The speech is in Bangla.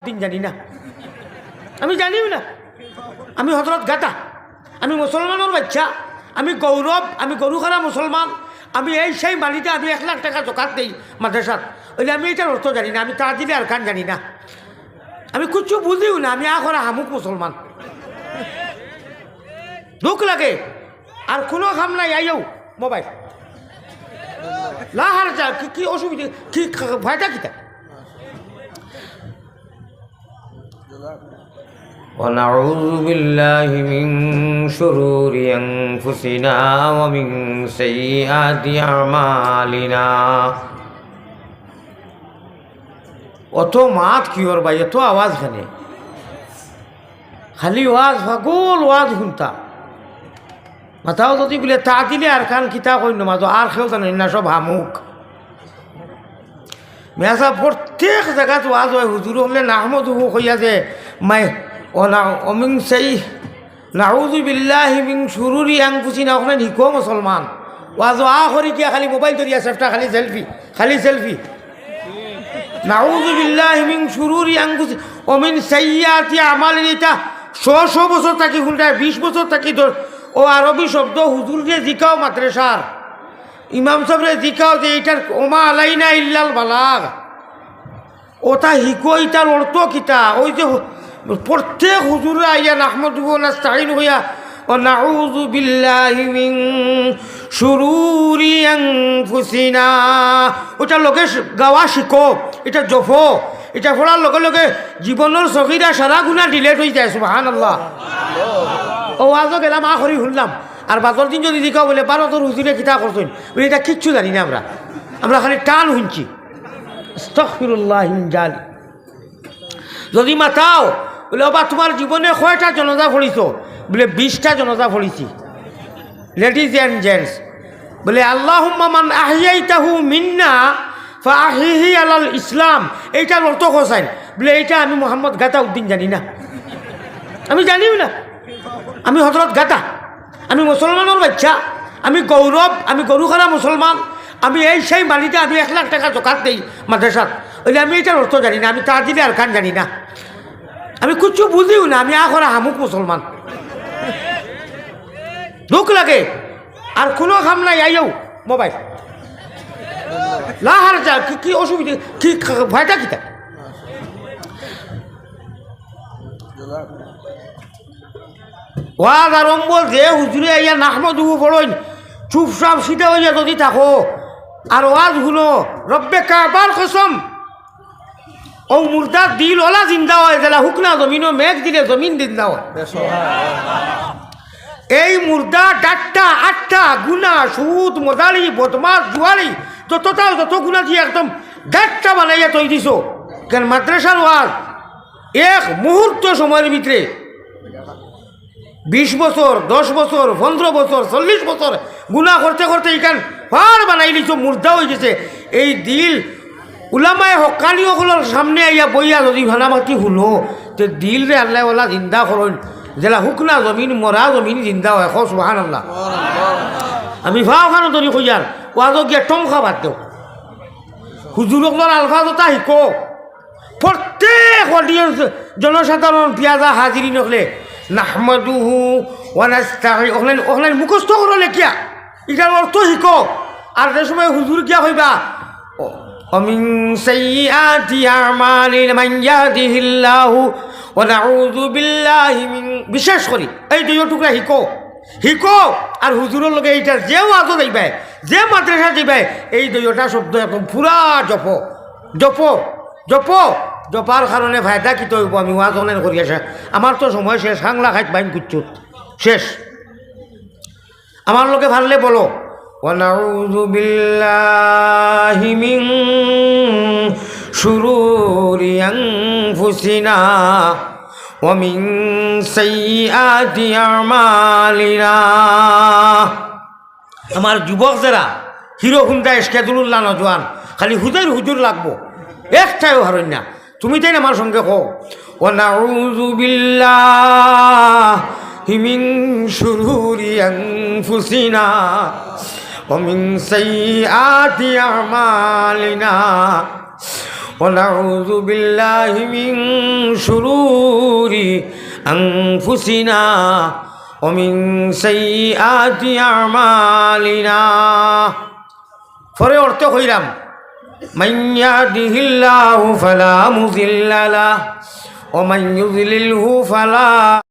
দিন জানি না, আমি জানিও না। আমি হজরত গাতা, আমি মুসলমানের বাচ্চা, আমি গৌরব, আমি গরুখানা মুসলমান। আমি এই সেই মালিতে আমি 1 লাখ টাকা জোকাত দেই মাদ্রাসাত, ওইলে আমি এটার অর্থ জানি না, আমি তা দিলে আর কান জানি না, আমি কিচ্ছু বুঝিও না। আমি আখরা হামুক মুসলমান, দুঃখ লাগে। আর কোনো কাম নাই, আইও মোবাইল লাহার যা কি অসুবিধা, কি ভয়টা কিতা। ونعوذ بالله من شرور أنفسنا ومن سيئات أعمالنا। অত মাত কি ওর ভাই, এত আওয়াজ খানে, খালি ওয়াজ পাগল ওয়াজ শুনতা মাথাও যদি বলে তা দিলে আর খান কিতা কইন মাঝো আর খেয়েও জানি না, সব হামুক মেসা প্রত্যেক জায়গাত ওয়াজ হয়। হুজুর হলে নাহমদ হু কইয়া যে মাই অমিং সেই নাউযু বিল্লাহি মিন শুরুরি আনফুসিনা, ওখানে নিকো মুসলমান ওয়াজ আ করি গিয়া খালি মোবাইল ধরিয়া সেফটা, খালি সেলফি, খালি সেলফি। নাউযু বিল্লাহি মিন শুরুরি আনফুসিনা ওয়া মিন সাইয়্যাতি আমালিনা। 100 বছর থাকি শুনতায়, 20 বছর থাকি ও আরবি শব্দ হুজুরকে জিকাও মাদ্রাসার ইমাম সাহেবরে জিকাও যে এইটার ওমা আলাইনা ইল্লাল বালাগ, ওটা হিকো ইটার অর্থ কিতা। ওই যে প্রত্যেক হুজুরে আইয়া নাহমাদুহু ওয়া নাস্তাঈনু হইয়া ওয়া নাউযু বিল্লাহি মিন শুরুরি আনফুসিনা, ওটা লোকে গাওয়া শিখো, এটা জফো, এটা পড়ার লগে লগে জীবনের সগীরা সারা গুণা ডিলেট হয়ে যায়। সুবহানাল্লাহ। ও আজও গেলাম আখরি শুনলাম, আর বাদর দিন যদি দিকাও বলে 12 তোর হুজুরে কিতা করছেন বলে, এটা কিচ্ছু জানি না আমরা খালি টান শুনছি। আস্তাগফিরুল্লাহ মিন জালি। যদি মাতাও বলে ওবা তোমার জীবনে কয়টা জনাজা পড়িছ বলে 20টা জনাজা পড়িছি, লেডিজ অ্যান্ড জেন্টস। বলে আল্লাহুম্মা মান আহইয়াইতাহু মিন্না ফাআহিহি আলাল ইসলাম, এইটার অর্থ কোসাইন বলে এইটা আমি মোহাম্মদ গাতা উদ্দিন জানি না, আমি জানিও না। আমি হজরত গাতা, আমি মুসলমানের বাচ্চা, আমি গৌরব, আমি গরুখানা মুসলমান। আমি এই সেই মালিতে আমি 1 লাখ টাকা জোকাত দেই মাদ্রাসাত, ওইলে আমি এটার অর্থ জানি না, আমি তা দিলে আর কান জানি না, আমি কিচ্ছু বুঝিও না। আমি আখরা হামুক মুসলমান, দুঃখ লাগে। আর কোনো কাম নাই, আইও মোবাইল লাহার যা কি অসুবিধা, কি ভয়টা কিতা। ওয়াজ আরম্ভ যে হুজুরে আইয়া নাহমাদুহু পড়ইন, চুপচাপ সিধা হইয়া যদি থাকো আর ওয়াজ শুনো, রব্বে কাবার কসম ও মুর্দার দিল ওলা জিন্দা হয়, যেলা হুকনা জমিনও মেঘ দিলে জমিন জিন্দা হয়। এই মুর্দা 4টা 8টা গুণা, সুদ মদালি বদমাস জুয়ারি যত গুণা দিয়ে একদম গাঁটটা বানাইয়া তৈরি দিছ। কেন মাদ্রাসার ওয়াজ 1 মুহূর্ত সময়ের ভিতরে 20 বছর, 10 বছর, 15 বছর, 40 বছর গুণা করতে করতে এখান পার বানাই দিছ, মুর্দা হয়ে গেছে। এই দিল উলামায়ে হক্কানি সকলের সামনে আইয়া বইয়া যদি ভানামাতি শুনো, তো দিল রে আল্লাহ ওলা জিন্দা করেন, যেলা হুকনা জমিন মরা জমিন জিন্দা হয়। সুবহানাল্লাহ। আমি ভাওখানো ধরি কইয়ার ওয়াজো গিয়া টমখা বাদ দেও, হুজুরকলর আলফাজতা শিকো। প্রত্যেক অডিয়েন্স জনসাধারণ পিয়াজা হাজিরি নকলে নাহমাদুহু ওয়া নাস্তাঈন ওখানে মুখস্থ করলে কিয়া, এটার অর্থ শিকো। আর যে সময় হুজুর কিয়া কইবা ومن سيئات أعمالنا من يهده الله ونعوذ بالله من, বিশেষ করি এই 2 টুকরা হিকো। আর হুজুরের লগে এইটার যে ওয়াজও যাইবে, যে মাদ্রাসা যাইবে, এই 2টা শব্দ একদম পুরা জপার কারণে ফায়দা কি তৈব। আমি ওয়াজ অনেক করি আসে, আমার তো সময় শেষ, হাংলা খাইত বাইন কুচ্ছুত শেষ। আমার লোকে ভাললে বলো وَنَعُوذُ بِاللَّهِ مِن شُرُورِ أَنفُسِنَا وَمِن سَيِّئَاتِ أَعْمَالِنَا। আমার যুবক যারা হিরো হুন্ডা এসকেদুল্লাহ নজওয়ান, খালি হুজুর লাগবো, একটাও হারই না। তুমি তাই আমার সঙ্গে কো وَنَعُوذُ بِاللَّهِ مِن شُرُورِ أَنفُسِنَا ومن سيئات أعمالنا ونعوذ بالله من শুরুরি আনফুসিনা ওয়া মিন সাইয়্যাতি আমালিনা। পরে অর্থ কইলাম মান ইয়াহদিহিল্লাহু ফালা মুযিল্লা লাহু ওয়া মান ইউযলিলহু ফালা